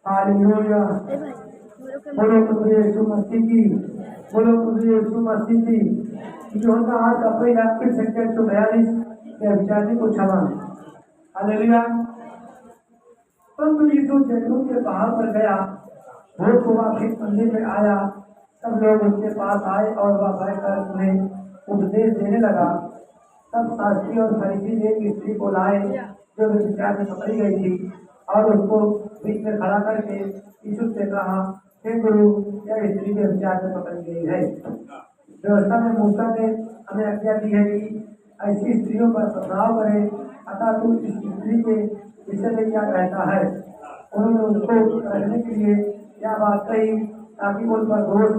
Hallelujah. बोलो प्रभु यीशु मसीह की, बोलो प्रभु यीशु मसीह की। यूहन्ना 8:41-42 के विचारने को क्षमा। हालेलुया। प्रभु यीशु जैतून के पहाड़ पर गया, भोर को वापिस मंदिर में आया। सब लोग उसके पास आए और वह बैठकर उन्हें उपदेश देने लगा। तब शास्त्री और फरीसी ने एक स्त्री को लाए जो व्यभिचार में पकड़ी गई थी और उसको बीच में खड़ा करके यीशु से कहा, हे गुरु, यह स्त्री व्यभिचार में पकड़ी गई है। व्यवस्था में मूसा ने हमें आज्ञा दी है कि ऐसी स्त्रियों पर पथराव करें। अतः तू इस स्त्री के विषय में क्या कहता है? उन्होंने उसको कहने के लिए क्या बात कही ताकि उन पर दोष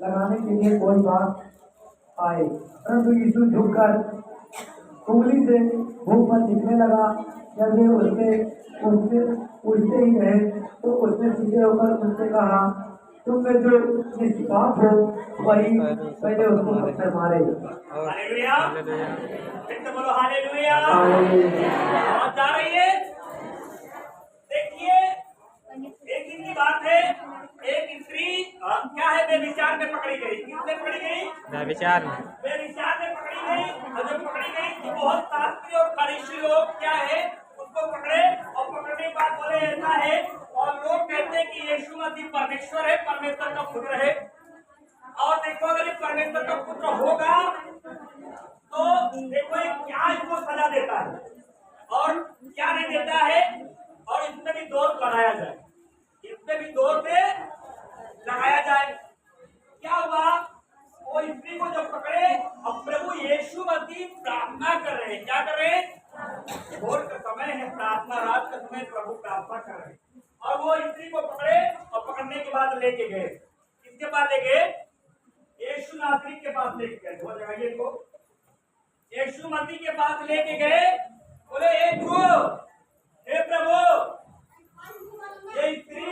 लगाने के लिए कोई बात आए। परंतु यीशु झुककर उंगली से मुंह पर लिखने लगा। जब वे उससे पूछते ही रहे तो उसने सीधे होकर उनसे कहा, तुम में जो निष्पाप हो वही पहले उसको पत्थर मारे। हालेलुया। फिर से बोलो हालेलुया। आवाज आ रही है? देखिए, एक दिन की बात है, एक स्त्री क्या है, बेविचार में पकड़ी गई। किसमें पकड़ी गई? बेविचार में। बेविचार में पकड़ी गई। और जब पकड़ी गई तो बहुत शास्त्री और फरीसी लोग क्या है, उसको पकड़े और पकड़ने के बाद बोले ऐसा है, और लोग कहते हैं कि यीशु मसीह परमेश्वर है, परमेश्वर का पुत्र है। और देखो, अगर ये परमेश्वर का पुत्र होगा तो देखो ये क्या इसको सजा देता है और क्या नहीं देता है, और इसमें भी दोष लगाया जाए, इसमें भी दोष लगाया जाए। क्या हुआ, वो स्त्री को जब पकड़े और प्रभु यीशु मसीह प्रार्थना कर रहे हैं। क्या कर रहे हैं? भोर का समय है, प्रार्थना, रात का समय, प्रभु प्रार्थना कर रहे हैं। और वो स्त्री को पकड़े और पकड़ने के बाद लेके गए। किसके पास ले गए? यीशु नासरी के पास लेके गए। वो जगह को यीशु मसीह के पास लेके गए। बोले, हे गुरु, हे प्रभु, ये स्त्री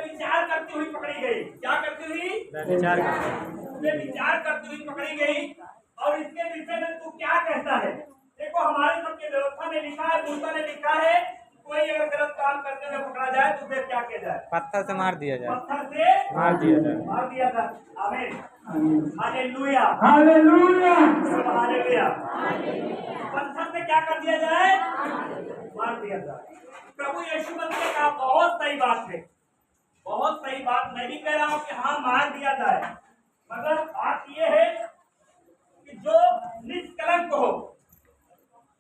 विचार करती हुई पकड़ी गई। क्या करती हुई? विचार करती हुई पकड़ी गई। और इसके विषय में तू क्या कहता है? देखो, हमारे सबके व्यवस्था में लिखा है, मूसा ने लिखा है, कोई अगर गलत काम करने में पकड़ा जाए तो फिर क्या किया जाए? पत्थर से मार दिया जाए। पत्थर से मार दिया जाए। मार दिया जाए। आमीन। हालेलुया। हालेलुया। हालेलुया। पत्थर से क्या कर दिया जाए? मार दिया जाए। प्रभु यीशु मसीह ने कहा, बहुत सही बात है, बहुत सही बात। मैं भी कह रहा हूँ कि हाँ, मार दिया जाए, मगर बात यह है कि जो निष्कलंक हो,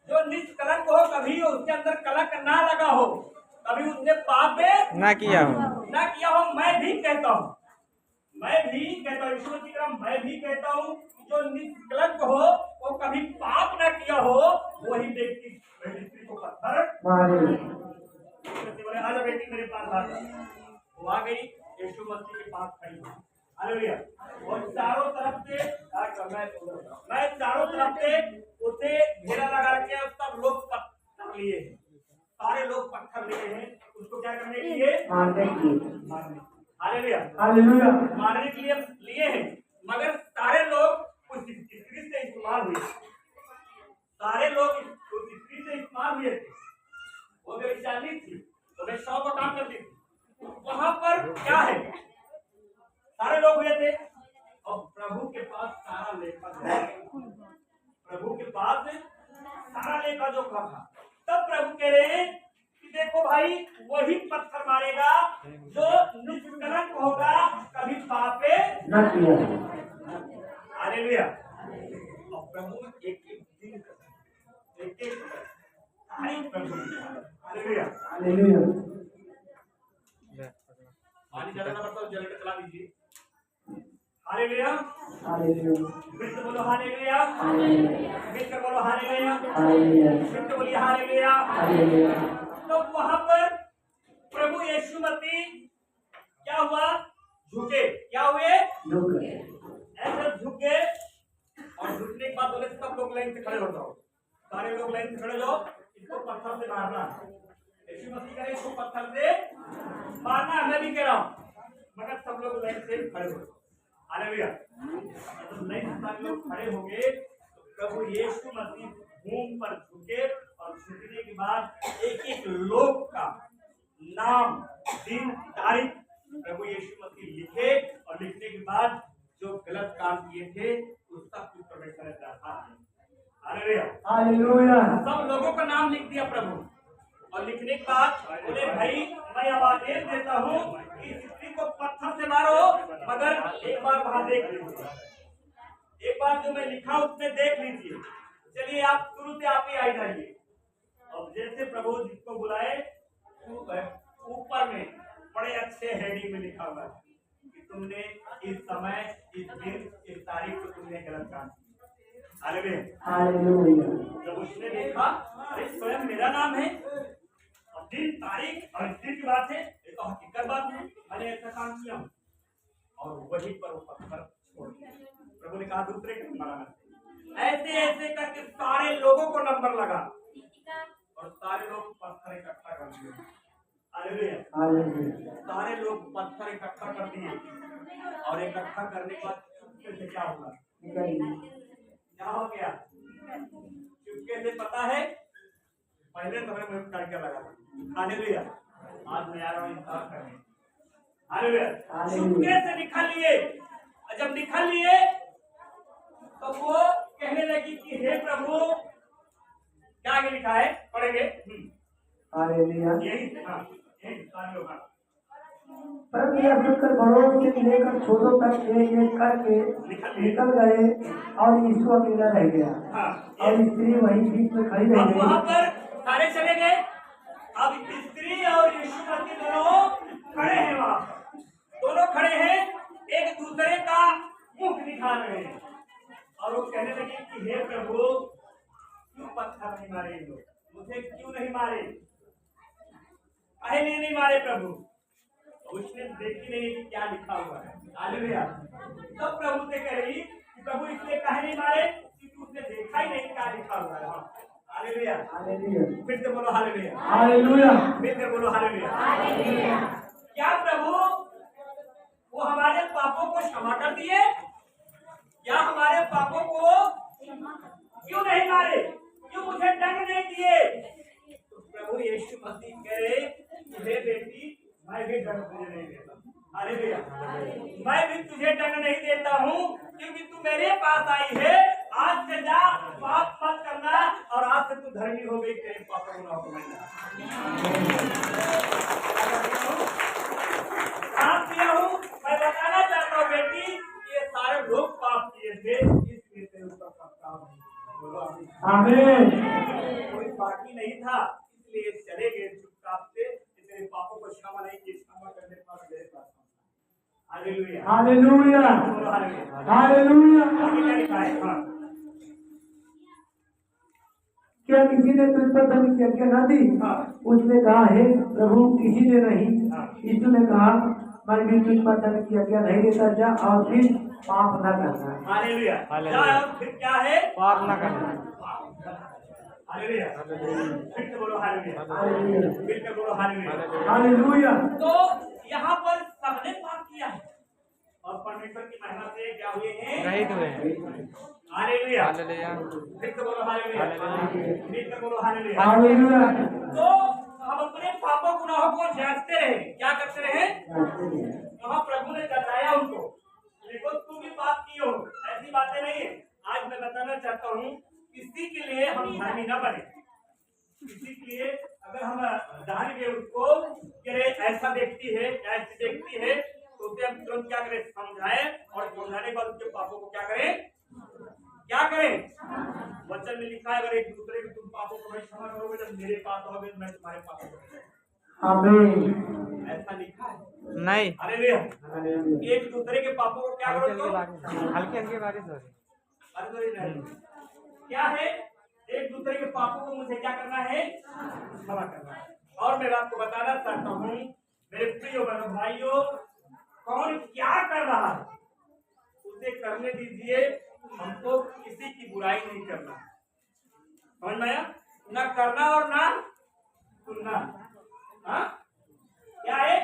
जो निष्कलंक हो, कभी उसके अंदर कलंक ना लगा हो, कभी उसने पाप ना किया हो, मैं भी कहता हूँ, यीशु की तरह मैं भी कहता हूँ कि जो निष्कलंक हो, वो कभी पाप ना किया हो, वही व्यक्ति को पत्थर मारे। आजा बेटी मेरे पास आ, वो आ गई, यीशु मसीह के पास खड़ी। हालेलुया। और चारों तरफ से मैं चारों तरफ से उसे घेरा लगा के सब लोग पत्थर लिए हैं, सारे लोग पत्थर लिए हैं उसको क्या करने के लिए? मारने के लिए। हालेलुया। हालेलुया। मारने के लिए लिए हैं, मगर सारे लोग उस स्त्री से इस्तेमाल हुए, सारे लोग उस स्त्री से इस्तेमाल हुए थे। वो बेचारी थी, वो बेचारों का काम करती थी। वहां पर क्या है, सारे लोग हुए थे और प्रभु के पास सारा लेखा, प्रभु के पास सारा लेखा जोखा था। तब प्रभु कह रहे हैं कि देखो भाई, वही पत्थर मारेगा जो निष्कलंक होगा, कभी पाप न किया। हालेलुया। और प्रभु एक दिन हालेलुया। हालेलुया। पानी चलाना पड़ता है, जनरेटर चला दीजिए। हालेलुया। हालेलुया। फिर से बोलो हालेलुया। हालेलुया। फिर से बोलो हालेलुया। हालेलुया। फिर से बोलिए हालेलुया। हालेलुया। तो वहां पर प्रभु यीशु मसीह क्या हुआ? झुके। क्या हुए? झुके। ऐसे झुके और झुकने के बाद बोले सब लोग लाइन से खड़े हो जाओ, सारे लोग लाइन से खड़े हो जाओ, इसको पत्थर से मारना। यीशु मसीह कह रहे इसको पत्थर से मारना। मैं भी कह रहा हूँ, मगर सब लोग लाइन से खड़े हो। हालेलुया। तो लाइन से सारे लोग खड़े हो गए तो प्रभु यीशु मसीह भूमि पर झुके और झुकने के बाद एक एक लोग का नाम, दिन, तारीख प्रभु यीशु मसीह लिखे और लिखने के बाद जो गलत काम किए थे उसका कुछ परमेश्वर ने डाटा है। हालेलुया। हालेलुया। सब लोगों का नाम लिख दिया प्रभु और लिखने के बाद बोले भाई मैं अब आदेश देता हूँ कि इस स्त्री को पत्थर से मारो, मगर एक बार वहां देख लीजिए, एक बार जो मैं लिखा उसमें देख लीजिए। चलिए आप शुरू से आप ही आ जाइए। अब जैसे प्रभु जिसको बुलाए ऊपर में बड़े अच्छे हेडिंग में लिखा हुआ है कि तुमने इस समय, इस दिन, इस तारीख को तुमने गलत काम किया। हालेलुया। जब उसने देखा अरे स्वयं मेरा नाम है और दिन, तारीख और इस दिन की बात है, ये तो हकीकत बात है, मैंने ऐसा काम किया हूँ, और वहीं पर वो पत्थर छोड़ दिया। प्रभु ने कहा दूसरे के नंबर आना। ऐसे ऐसे करके सारे लोगों को नंबर लगा और सारे लोग पत्थर इकट्ठा कर दिए। हालेलुया। सारे लोग पत्थर इकट्ठा कर दिए और इकट्ठा करने के बाद चुपके से क्या होगा? क्या हो गया? चुपके से पता है पहले तो हमें मुझे करके लगा था। हालेलुया। आज मैं आ रहा हूँ इंतजार करने। हालेलुया। चुपके से निकाल लिए और जब निकाल लिए तो वो कहने लगी कि हे प्रभु, क्या आगे लिखा है पढ़ेंगे? हालेलुया। यही हाँ, यही सारे लोग। परम यह सुनकर बड़ों से लेकर छोटों तक एक एक करके निकल गए और यीशु अकेला रह गया और स्त्री वहीं बीच में खड़ी रह अब गई। वहाँ पर सारे चले गए। अब स्त्री और यीशु मसीह दोनों खड़े हैं, वहाँ पर दोनों खड़े हैं, एक दूसरे का मुख दिखा रहे हैं और वो कहने लगे कि हे प्रभु, क्यों पत्थर नहीं मारे ये लोग, मुझे क्यों नहीं मारे, काहे नहीं मारे प्रभु? उसने देखी नहीं कि क्या लिखा हुआ है। हालेलुया। तब प्रभु से कह रही कि प्रभु इसलिए काहे नहीं मारे क्योंकि उसने देखा ही नहीं क्या लिखा हुआ है। हालेलुया। हालेलुया। फिर से बोलो हालेलुया। हालेलुया। फिर से बोलो हालेलुया। क्या प्रभु वो हमारे पापों को क्षमा कर दिए? क्या हमारे पापों को क्यों नहीं मारे? क्यों मुझे दंड नहीं दिए? तो प्रभु यीशु मसीह कह रहे हे बेटी, मैं भी दंड तुझे नहीं देता। हालेलुया। मैं भी तुझे दंड नहीं देता हूँ क्योंकि तू मेरे पास आई है। आज से जा, पाप मत करना और आज से तू धर्मी हो गई, तेरे पापों को ना किया हूँ। मैं बताना चाहता हूँ बेटी, ये सारे लोग पाप किए थे, इसलिए तेरे ऊपर पछतावा नहीं। आमीन। कोई बाकी नहीं था, इसलिए चले गए चुपचाप से। तेरे पापों को क्षमा नहीं किया, क्षमा करने पर मेरे पास। हालेलुया। हालेलुया। हालेलुया। आगे क्या लिखा है? हाँ। क्या किसी ने तुझ पर धन की आज्ञा न दी? उसने कहा हे प्रभु, किसी ने नहीं। यीशु ने कहा मैं भी तुझ पर धन की आज्ञा नहीं देता, जा और फिर पाप न करना। हालेलुया। जा और फिर क्या है? पाप न करना। हालेलुया। फिर से बोलो हालेलुया। हालेलुया। फिर से बोलो हालेलुया। हालेलुया। तो यहाँ पर सबने पाप किया है और परमेश्वर की महिमा से क्या हुए हैं? रहित हुए हैं। हालेलुया। हालेलुया। फिर से बोलो हालेलुया। फिर से बोलो हालेलुया। हालेलुया। तो हम अपने पापों गुनाहों को जांचते रहे, क्या करते रहे? वहाँ प्रभु ने बताया उनको, देखो तू भी पाप की हो, ऐसी बातें नहीं है। आज मैं बताना चाहता हूँ, किसी के लिए हम धर्मी न बने, किसी के लिए अगर हम जान गए उसको कि ऐसा व्यक्ति है, ऐसी व्यक्ति है, तो उसे हम तुरंत क्या करें? समझाएं और समझाने के बाद उसके पापों को क्या करें? क्या करें? वचन में लिखा है, अगर एक दूसरे के तुम पापों को क्षमा करोगे जब मेरे पास आओगे मैं तुम्हारे पापों को। आमीन। ऐसा लिखा है? नहीं। हालेलुया। एक दूसरे के पापों को क्या करो? हल्की हल्की बारिश हो रही। क्या है? एक दूसरे के पापों को मुझे क्या करना है? क्षमा करना है। और मैं आपको बताना चाहता हूँ मेरे प्रिय बहनों भाइयों, कौन क्या कर रहा है उसे करने दीजिए, हमको किसी की बुराई नहीं करना। समझ में आया? ना करना और ना सुनना। हाँ, क्या है?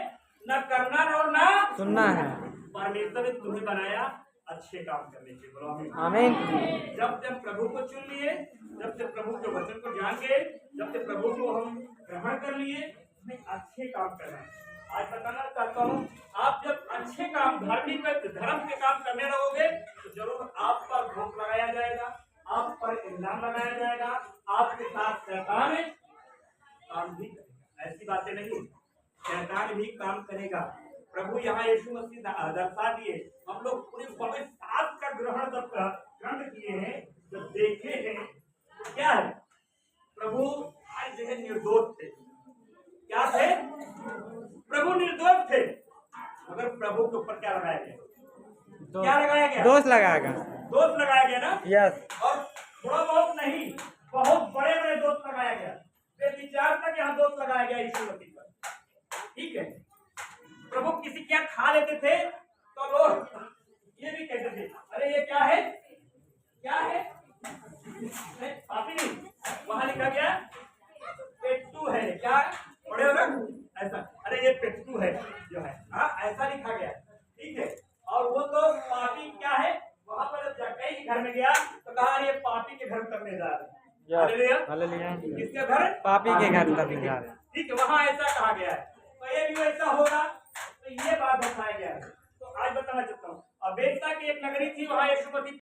ना करना और ना सुनना है। परमेश्वर ने तुम्हें बनाया अच्छे काम करने के। बोलो आमीन। जब जब प्रभु को चुन लिए, जब से प्रभु के वचन को जान गए, जब से प्रभु को हम ग्रहण कर लिए, हमें अच्छे काम काम करना है। आज बताना चाहता हूँ, आप जब अच्छे काम, धार्मिक धर्म के काम करने लगोगे तो जरूर आप पर रोक लगाया जाएगा, आप पर इल्जाम लगाया जाएगा, आपके साथ शैतान काम भी करेगा। ऐसी बातें नहीं, शैतान भी काम करेगा। प्रभु यहाँ यीशु मसीह दर्शा दिए। हम लोग पूरे पवित्र शास्त्र का ग्रहण किए हैं, जब देखे हैं तो क्या है, प्रभु आज जो है निर्दोष थे। क्या थे? प्रभु निर्दोष थे, मगर प्रभु के ऊपर क्या लगाया गया? क्या लगाया गया? दोष लगाएगा। दोष लगाया गया ना? यस। और थोड़ा बहुत नहीं, बहुत बड़े बड़े दोष लगाया गया। विचार तक यहाँ दोष लगाया गया यीशु मसीह पर। ठीक है, प्रभु किसी क्या खा लेते थे तो लोग ये भी कहते थे, अरे ये क्या है, क्या है? पापी नहीं, वहां लिखा गया पेट्टू है। क्या पढ़े हो ना ऐसा? अरे ये पेट्टू है जो है, हाँ ऐसा लिखा गया। ठीक है, और वो तो पापी क्या है, वहां पर जब जक्कई के घर में गया तो कहा ये पापी के घर करने जा रहे हैं। हालेलुया। किसके घर? पापी के घर करने जा रहे हैं। ठीक है, वहां ऐसा कहा गया है। तो ये भी ऐसा होगा